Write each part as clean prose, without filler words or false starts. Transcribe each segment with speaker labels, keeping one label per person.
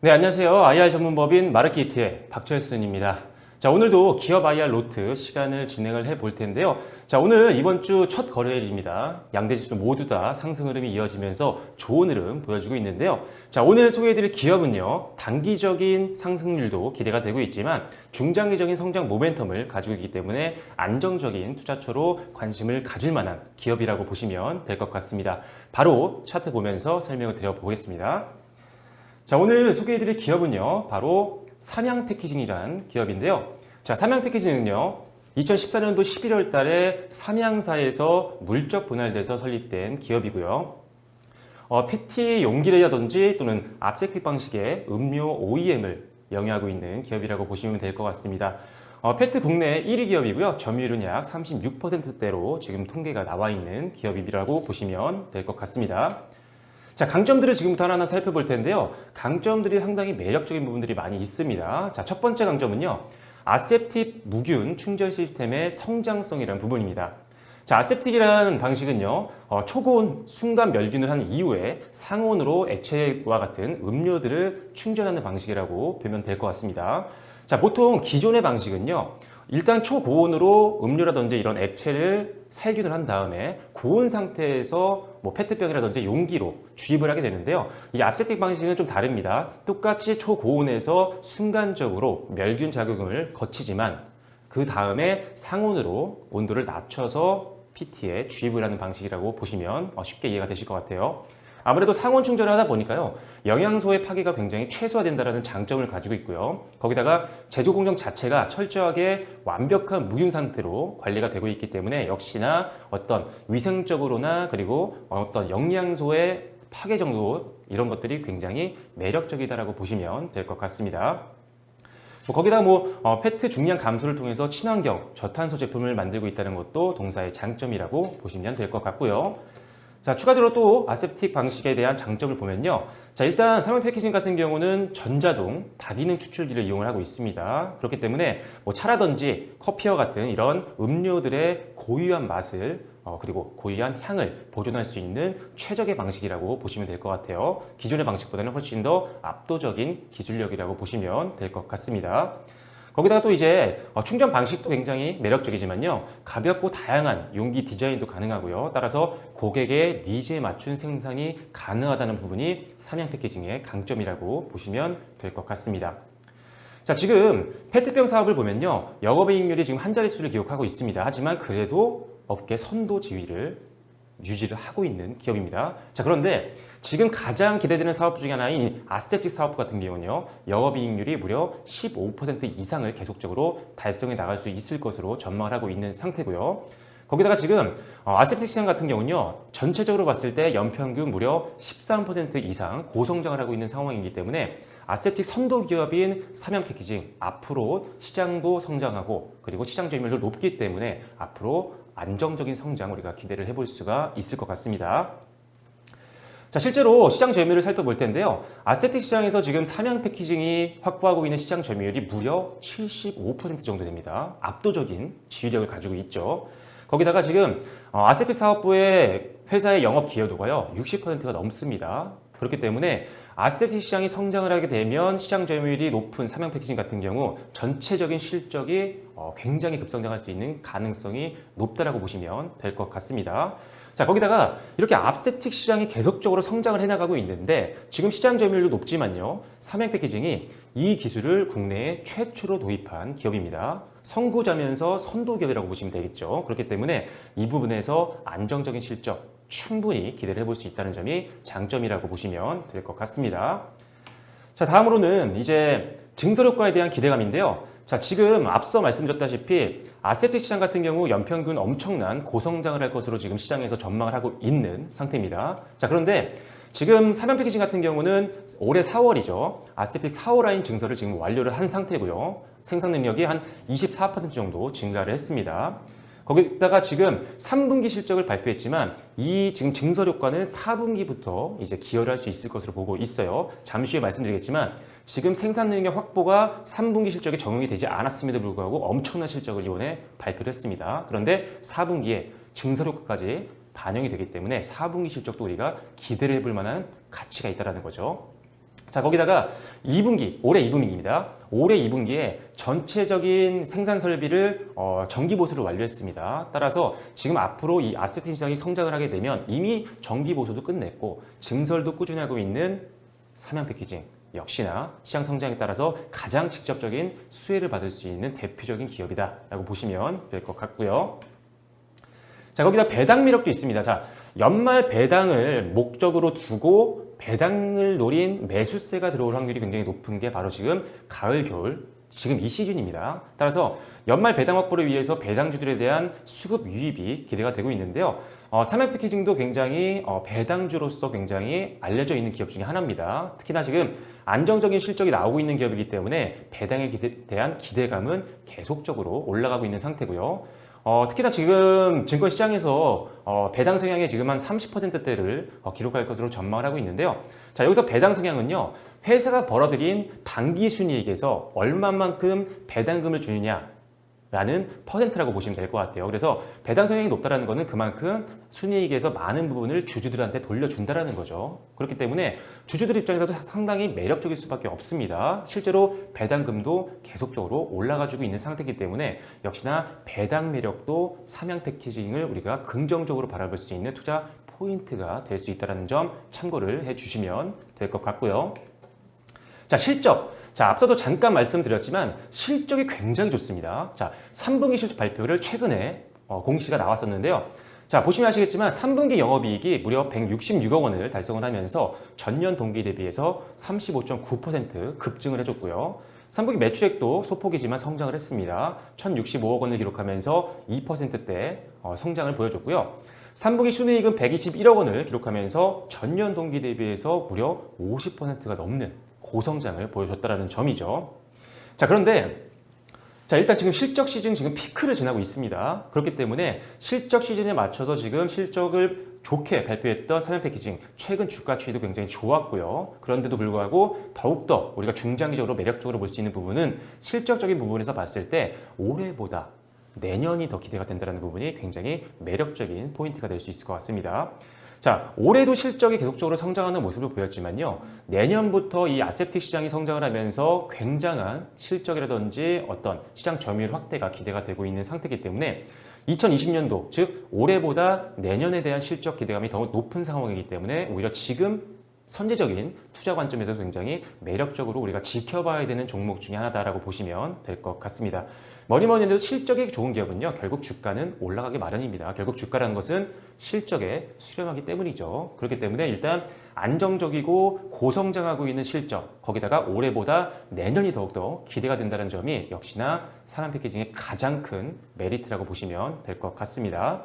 Speaker 1: 네, 안녕하세요. IR 전문법인 마르키트의 박철순입니다. 자, 오늘도 기업 IR 노트 시간을 진행을 해 볼 텐데요. 자, 오늘 이번 주 첫 거래일입니다. 양대 지수 모두 다 상승 흐름이 이어지면서 좋은 흐름 보여주고 있는데요. 자, 오늘 소개해드릴 기업은요, 단기적인 상승률도 기대가 되고 있지만 중장기적인 성장 모멘텀을 가지고 있기 때문에 안정적인 투자처로 관심을 가질 만한 기업이라고 보시면 될 것 같습니다. 바로 차트 보면서 설명을 드려보겠습니다. 자, 오늘 소개해드릴 기업은요, 바로 삼양 패키징이라는 기업인데요. 자, 삼양 패키징은요, 2014년도 11월 달에 삼양사에서 물적 분할돼서 설립된 기업이고요. PET 용기라든지 또는 압색틱 방식의 음료 OEM을 영위하고 있는 기업이라고 보시면 될 것 같습니다. PET 국내 1위 기업이고요. 점유율은 약 36%대로 지금 통계가 나와 있는 기업이라고 보시면 될 것 같습니다. 자, 강점들을 지금부터 하나하나 살펴볼 텐데요. 강점들이 상당히 매력적인 부분들이 많이 있습니다. 자, 첫 번째 강점은요, 아셉틱 무균 충전 시스템의 성장성이라는 부분입니다. 자, 아셉틱이라는 방식은요, 초고온 순간 멸균을 한 이후에 상온으로 액체와 같은 음료들을 충전하는 방식이라고 보면 될 것 같습니다. 자, 보통 기존의 방식은요, 일단 초고온으로 음료라든지 이런 액체를 살균을 한 다음에 고온 상태에서 페트병이라든지 용기로 주입을 하게 되는데요. 이 압세틱 방식은 좀 다릅니다. 똑같이 초고온에서 순간적으로 멸균 작용을 거치지만 그 다음에 상온으로 온도를 낮춰서 PT에 주입을 하는 방식이라고 보시면 쉽게 이해가 되실 것 같아요. 아무래도 상온 충전을 하다 보니까요, 영양소의 파괴가 굉장히 최소화된다는 장점을 가지고 있고요. 거기다가 제조 공정 자체가 철저하게 완벽한 무균 상태로 관리가 되고 있기 때문에 역시나 어떤 위생적으로나 그리고 어떤 영양소의 파괴 정도 이런 것들이 굉장히 매력적이다라고 보시면 될 것 같습니다. 거기다 페트 중량 감소를 통해서 친환경 저탄소 제품을 만들고 있다는 것도 동사의 장점이라고 보시면 될 것 같고요. 자, 추가적으로 또 아셉틱 방식에 대한 장점을 보면요. 자, 일단 삼양 패키징 같은 경우는 전자동 다기능 추출기를 이용을 하고 있습니다. 그렇기 때문에 차라든지 커피와 같은 이런 음료들의 고유한 맛을 그리고 고유한 향을 보존할 수 있는 최적의 방식이라고 보시면 될 것 같아요. 기존의 방식보다는 훨씬 더 압도적인 기술력이라고 보시면 될 것 같습니다. 거기다가 또 이제 충전 방식도 굉장히 매력적이지만요, 가볍고 다양한 용기 디자인도 가능하고요. 따라서 고객의 니즈에 맞춘 생산이 가능하다는 부분이 삼양 패키징의 강점이라고 보시면 될 것 같습니다. 자, 지금 페트병 사업을 보면요, 영업이익률이 지금 한 자릿수를 기록하고 있습니다. 하지만 그래도 업계 선도 지위를 유지를 하고 있는 기업입니다. 자, 그런데 지금 가장 기대되는 사업 중에 하나인 아스테틱 사업 같은 경우는요, 영업이익률이 무려 15% 이상을 계속적으로 달성해 나갈 수 있을 것으로 전망을 하고 있는 상태고요. 거기다가 지금 아스테틱 시장 같은 경우는요, 전체적으로 봤을 때 연평균 무려 13% 이상 고성장을 하고 있는 상황이기 때문에 아세틱 선도 기업인 삼양 패키징, 앞으로 시장도 성장하고 그리고 시장 점유율도 높기 때문에 앞으로 안정적인 성장 우리가 기대를 해볼 수가 있을 것 같습니다. 자, 실제로 시장 점유율을 살펴볼 텐데요. 아세틱 시장에서 지금 삼양 패키징이 확보하고 있는 시장 점유율이 무려 75% 정도 됩니다. 압도적인 지휘력을 가지고 있죠. 거기다가 지금 아세픽 사업부의 회사의 영업 기여도가요, 60%가 넘습니다. 그렇기 때문에 아세틱 시장이 성장을 하게 되면 시장 점유율이 높은 삼양 패키징 같은 경우 전체적인 실적이 굉장히 급성장할 수 있는 가능성이 높다라고 보시면 될 것 같습니다. 자, 거기다가 이렇게 아세틱 시장이 계속적으로 성장을 해나가고 있는데 지금 시장 점유율도 높지만요, 삼양 패키징이 이 기술을 국내에 최초로 도입한 기업입니다. 선구자면서 선도 기업이라고 보시면 되겠죠. 그렇기 때문에 이 부분에서 안정적인 실적 충분히 기대를 해볼 수 있다는 점이 장점이라고 보시면 될 것 같습니다. 자, 다음으로는 이제 증설 효과에 대한 기대감인데요. 자, 지금 앞서 말씀드렸다시피 아세틱 시장 같은 경우 연평균 엄청난 고성장을 할 것으로 지금 시장에서 전망을 하고 있는 상태입니다. 자, 그런데 지금 삼양 패키징 같은 경우는 올해 4월이죠. 아세틱 4월 라인 증설을 지금 완료를 한 상태고요. 생산 능력이 한 24% 정도 증가를 했습니다. 거기다가 지금 3분기 실적을 발표했지만 이 지금 증설 효과는 4분기부터 이제 기여를 할 수 있을 것으로 보고 있어요. 잠시 후에 말씀드리겠지만 지금 생산 능력 확보가 3분기 실적에 적용이 되지 않았음에도 불구하고 엄청난 실적을 이번에 발표를 했습니다. 그런데 4분기에 증설 효과까지 반영이 되기 때문에 4분기 실적도 우리가 기대를 해볼 만한 가치가 있다는 거죠. 자, 거기다가 2분기, 올해 2분기입니다. 올해 2분기에 전체적인 생산 설비를 정기 보수를 완료했습니다. 따라서 지금 앞으로 이 아세트 시장이 성장을 하게 되면 이미 정기 보수도 끝냈고 증설도 꾸준히 하고 있는 삼양 패키징 역시나 시장 성장에 따라서 가장 직접적인 수혜를 받을 수 있는 대표적인 기업이다라고 보시면 될 것 같고요. 자, 거기다 배당 매력도 있습니다. 자, 연말 배당을 목적으로 두고 배당을 노린 매수세가 들어올 확률이 굉장히 높은 게 바로 지금 가을, 겨울, 지금 이 시즌입니다. 따라서 연말 배당 확보를 위해서 배당주들에 대한 수급 유입이 기대가 되고 있는데요. 삼양 패키징도 굉장히 배당주로서 굉장히 알려져 있는 기업 중에 하나입니다. 특히나 지금 안정적인 실적이 나오고 있는 기업이기 때문에 배당에 대한 기대감은 계속적으로 올라가고 있는 상태고요. 특히나 지금 증권시장에서 배당 성향이 지금 한 30%대를 기록할 것으로 전망을 하고 있는데요. 자, 여기서 배당 성향은요, 회사가 벌어들인 당기 순이익에서 얼마만큼 배당금을 주느냐 라는 퍼센트라고 보시면 될 것 같아요. 그래서 배당 성향이 높다는 것은 그만큼 순이익에서 많은 부분을 주주들한테 돌려준다는 거죠. 그렇기 때문에 주주들 입장에서도 상당히 매력적일 수밖에 없습니다. 실제로 배당금도 계속적으로 올라가지고 있는 상태이기 때문에 역시나 배당 매력도 삼양 패키징을 우리가 긍정적으로 바라볼 수 있는 투자 포인트가 될 수 있다는 점 참고를 해주시면 될 것 같고요. 자, 실적. 자, 앞서도 잠깐 말씀드렸지만 실적이 굉장히 좋습니다. 자, 3분기 실적 발표를 최근에 공시가 나왔었는데요. 자, 보시면 아시겠지만 3분기 영업이익이 무려 166억 원을 달성을 하면서 전년 동기 대비해서 35.9% 급증을 해줬고요. 3분기 매출액도 소폭이지만 성장을 했습니다. 1,065억 원을 기록하면서 2%대 성장을 보여줬고요. 3분기 순이익은 121억 원을 기록하면서 전년 동기 대비해서 무려 50%가 넘는 고성장을 보여줬다는 점이죠. 자, 그런데 자, 일단 지금 실적 시즌 지금 피크를 지나고 있습니다. 그렇기 때문에 실적 시즌에 맞춰서 지금 실적을 좋게 발표했던 삼양 패키징 최근 주가 추이도 굉장히 좋았고요. 그런데도 불구하고 더욱더 우리가 중장기적으로 매력적으로 볼 수 있는 부분은 실적적인 부분에서 봤을 때 올해보다 내년이 더 기대가 된다는 부분이 굉장히 매력적인 포인트가 될 수 있을 것 같습니다. 자, 올해도 실적이 계속적으로 성장하는 모습을 보였지만요. 내년부터 이 아세트 시장이 성장을 하면서 굉장한 실적이라든지 어떤 시장 점유율 확대가 기대가 되고 있는 상태이기 때문에 2020년도, 즉 올해보다 내년에 대한 실적 기대감이 더 높은 상황이기 때문에 오히려 지금 선제적인 투자 관점에서 굉장히 매력적으로 우리가 지켜봐야 되는 종목 중에 하나다라고 보시면 될 것 같습니다. 뭐니 해도 실적이 좋은 기업은요, 결국 주가는 올라가기 마련입니다. 결국 주가라는 것은 실적에 수렴하기 때문이죠. 그렇기 때문에 일단 안정적이고 고성장하고 있는 실적, 거기다가 올해보다 내년이 더욱더 기대가 된다는 점이 역시나 삼양 패키징의 가장 큰 메리트라고 보시면 될 것 같습니다.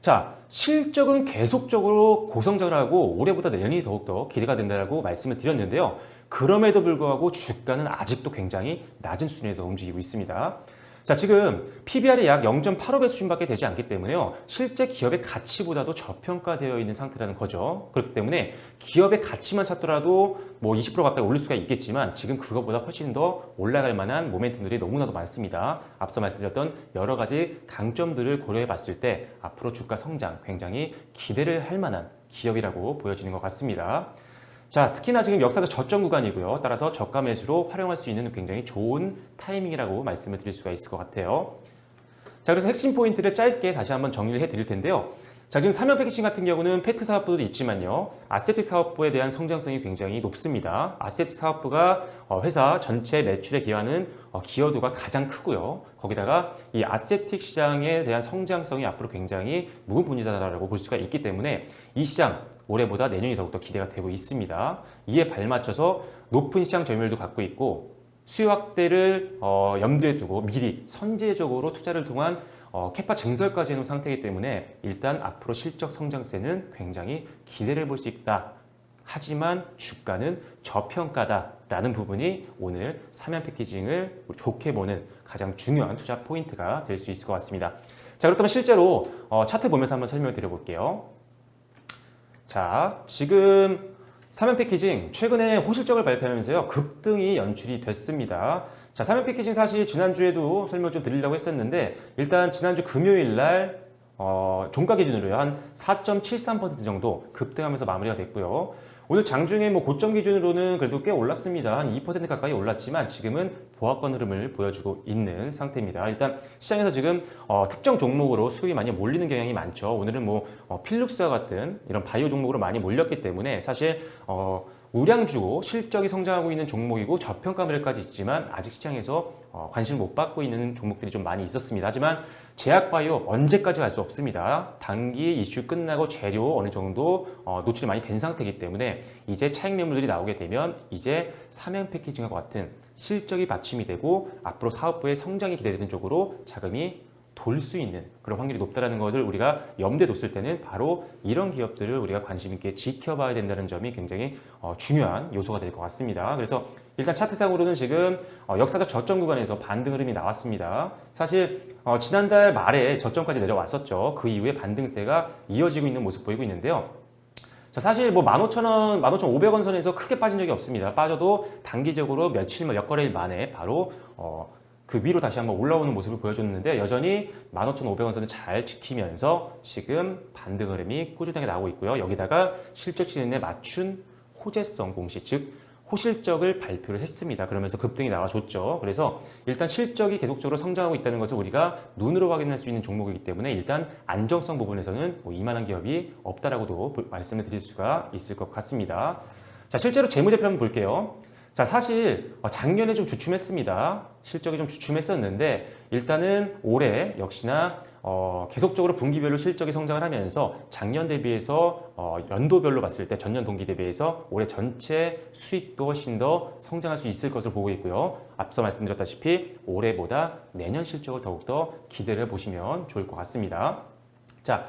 Speaker 1: 자, 실적은 계속적으로 고성장을 하고 올해보다 내년이 더욱더 기대가 된다고 말씀을 드렸는데요. 그럼에도 불구하고 주가는 아직도 굉장히 낮은 수준에서 움직이고 있습니다. 자, 지금 PBR이 약 0.85배 수준밖에 되지 않기 때문에요. 실제 기업의 가치보다도 저평가되어 있는 상태라는 거죠. 그렇기 때문에 기업의 가치만 찾더라도 뭐 20% 가까이 오를 수가 있겠지만 지금 그것보다 훨씬 더 올라갈 만한 모멘텀들이 너무나도 많습니다. 앞서 말씀드렸던 여러 가지 강점들을 고려해 봤을 때 앞으로 주가 성장 굉장히 기대를 할 만한 기업이라고 보여지는 것 같습니다. 자, 특히나 지금 역사적 저점 구간이고요. 따라서 저가 매수로 활용할 수 있는 굉장히 좋은 타이밍이라고 말씀을 드릴 수가 있을 것 같아요. 자, 그래서 핵심 포인트를 짧게 다시 한번 정리를 해 드릴 텐데요. 자, 지금 삼양 패키징 같은 경우는 페트 사업부도 있지만요. 아세트 사업부에 대한 성장성이 굉장히 높습니다. 아세트 사업부가 회사 전체 매출에 기여하는 기여도가 가장 크고요. 거기다가 이 아세틱 시장에 대한 성장성이 앞으로 굉장히 무궁무진하다고 볼 수가 있기 때문에 이 시장 올해보다 내년이 더욱더 기대가 되고 있습니다. 이에 발맞춰서 높은 시장 점유율도 갖고 있고 수요 확대를 염두에 두고 미리 선제적으로 투자를 통한 캐파 증설까지 해놓은 상태이기 때문에 일단 앞으로 실적 성장세는 굉장히 기대를 볼 수 있다. 하지만 주가는 저평가다라는 부분이 오늘 삼양 패키징을 좋게 보는 가장 중요한 투자 포인트가 될 수 있을 것 같습니다. 자, 그렇다면 실제로 차트 보면서 한번 설명을 드려볼게요. 자, 지금 삼양 패키징 최근에 호실적을 발표하면서요 급등이 연출이 됐습니다. 자, 삼양 패키징 사실 지난주에도 설명을 좀 드리려고 했었는데 일단 지난주 금요일 날 종가 기준으로요 한 4.73% 정도 급등하면서 마무리가 됐고요. 오늘 장중에 뭐 고점 기준으로는 그래도 꽤 올랐습니다. 한 2% 가까이 올랐지만 지금은 보합권 흐름을 보여주고 있는 상태입니다. 일단 시장에서 지금 특정 종목으로 수급이 많이 몰리는 경향이 많죠. 오늘은 뭐 필룩스와 같은 이런 바이오 종목으로 많이 몰렸기 때문에 사실 우량 주고 실적이 성장하고 있는 종목이고 저평가 매력까지 있지만 아직 시장에서 관심을 못 받고 있는 종목들이 좀 많이 있었습니다. 하지만 제약바이오 언제까지 갈 수 없습니다. 단기 이슈 끝나고 재료 어느 정도 노출이 많이 된 상태이기 때문에 이제 차익 매물들이 나오게 되면 이제 삼양 패키징과 같은 실적이 받침이 되고 앞으로 사업부의 성장이 기대되는 쪽으로 자금이 돌 수 있는 그런 확률이 높다는 것을 우리가 염두에 뒀을 때는 바로 이런 기업들을 우리가 관심 있게 지켜봐야 된다는 점이 굉장히 중요한 요소가 될 것 같습니다. 그래서 일단 차트상으로는 지금 역사적 저점 구간에서 반등 흐름이 나왔습니다. 사실 지난달 말에 저점까지 내려왔었죠. 그 이후에 반등세가 이어지고 있는 모습 보이고 있는데요. 자, 사실 뭐 15,000원, 15,500원 선에서 크게 빠진 적이 없습니다. 빠져도 단기적으로 며칠 몇 거래일 만에 바로 그 위로 다시 한번 올라오는 모습을 보여줬는데 여전히 15,500원 선을 잘 지키면서 지금 반등 흐름이 꾸준하게 나오고 있고요. 여기다가 실적 시즌에 맞춘 호재성 공시, 즉 호실적을 발표를 했습니다. 그러면서 급등이 나와줬죠. 그래서 일단 실적이 계속적으로 성장하고 있다는 것을 우리가 눈으로 확인할 수 있는 종목이기 때문에 일단 안정성 부분에서는 뭐 이만한 기업이 없다라고도 말씀을 드릴 수가 있을 것 같습니다. 자, 실제로 재무제표 한번 볼게요. 자, 사실 작년에 좀 주춤했습니다. 실적이 좀 주춤했었는데 일단은 올해 역시나 계속적으로 분기별로 실적이 성장을 하면서 작년 대비해서 연도별로 봤을 때 전년 동기 대비해서 올해 전체 수익도 훨씬 더 성장할 수 있을 것으로 보고 있고요. 앞서 말씀드렸다시피 올해보다 내년 실적을 더욱더 기대를 해보시면 좋을 것 같습니다. 자,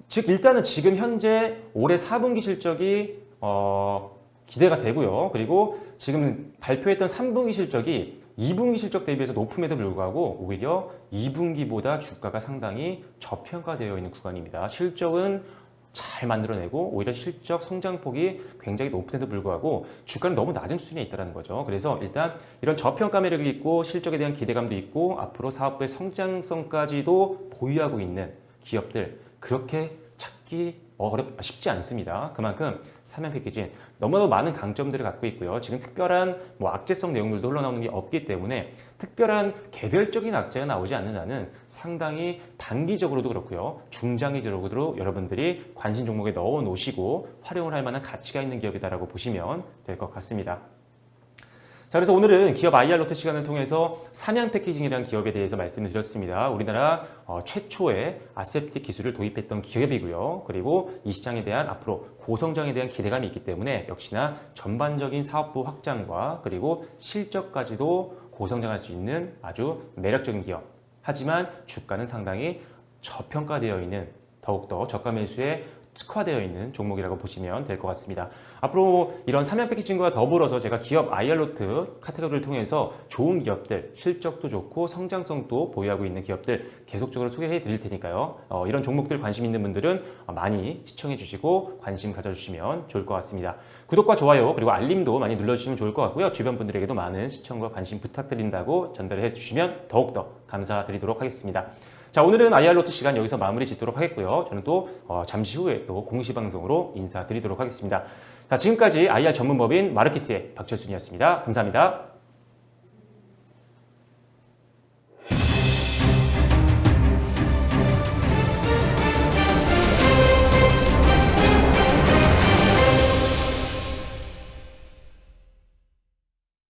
Speaker 1: 즉 일단은 지금 현재 올해 4분기 실적이 기대가 되고요. 그리고 지금 발표했던 3분기 실적이 2분기 실적 대비해서 높음에도 불구하고 오히려 2분기보다 주가가 상당히 저평가되어 있는 구간입니다. 실적은 잘 만들어내고 오히려 실적 성장폭이 굉장히 높음에도 불구하고 주가는 너무 낮은 수준에 있다는 거죠. 그래서 일단 이런 저평가 매력이 있고 실적에 대한 기대감도 있고 앞으로 사업부의 성장성까지도 보유하고 있는 기업들 그렇게 찾기 쉽지 않습니다. 그만큼 삼양 패키징 너무나도 많은 강점들을 갖고 있고요. 지금 특별한 뭐 악재성 내용들도 흘러나오는 게 없기 때문에 특별한 개별적인 악재가 나오지 않는 한은 상당히 단기적으로도 그렇고요. 중장기적으로도 여러분들이 관심 종목에 넣어 놓으시고 활용을 할 만한 가치가 있는 기업이다라고 보시면 될 것 같습니다. 자, 그래서 오늘은 기업 IR 로트 시간을 통해서 삼양 패키징이라는 기업에 대해서 말씀을 드렸습니다. 우리나라 최초의 아세프틱 기술을 도입했던 기업이고요. 그리고 이 시장에 대한 앞으로 고성장에 대한 기대감이 있기 때문에 역시나 전반적인 사업부 확장과 그리고 실적까지도 고성장할 수 있는 아주 매력적인 기업. 하지만 주가는 상당히 저평가되어 있는 더욱더 저가 매수에 특화되어 있는 종목이라고 보시면 될 것 같습니다. 앞으로 이런 삼양 패키징과 더불어서 제가 기업 IR로트 카테고리를 통해서 좋은 기업들, 실적도 좋고 성장성도 보유하고 있는 기업들 계속적으로 소개해 드릴 테니까요. 이런 종목들 관심 있는 분들은 많이 시청해 주시고 관심 가져주시면 좋을 것 같습니다. 구독과 좋아요 그리고 알림도 많이 눌러주시면 좋을 것 같고요. 주변 분들에게도 많은 시청과 관심 부탁드린다고 전달해 주시면 더욱더 감사드리도록 하겠습니다. 자, 오늘은 IR로트 시간 여기서 마무리 짓도록 하겠고요. 저는 또 잠시 후에 또 공시방송으로 인사드리도록 하겠습니다. 자, 지금까지 IR 전문법인 마르키트의 박철순이었습니다. 감사합니다.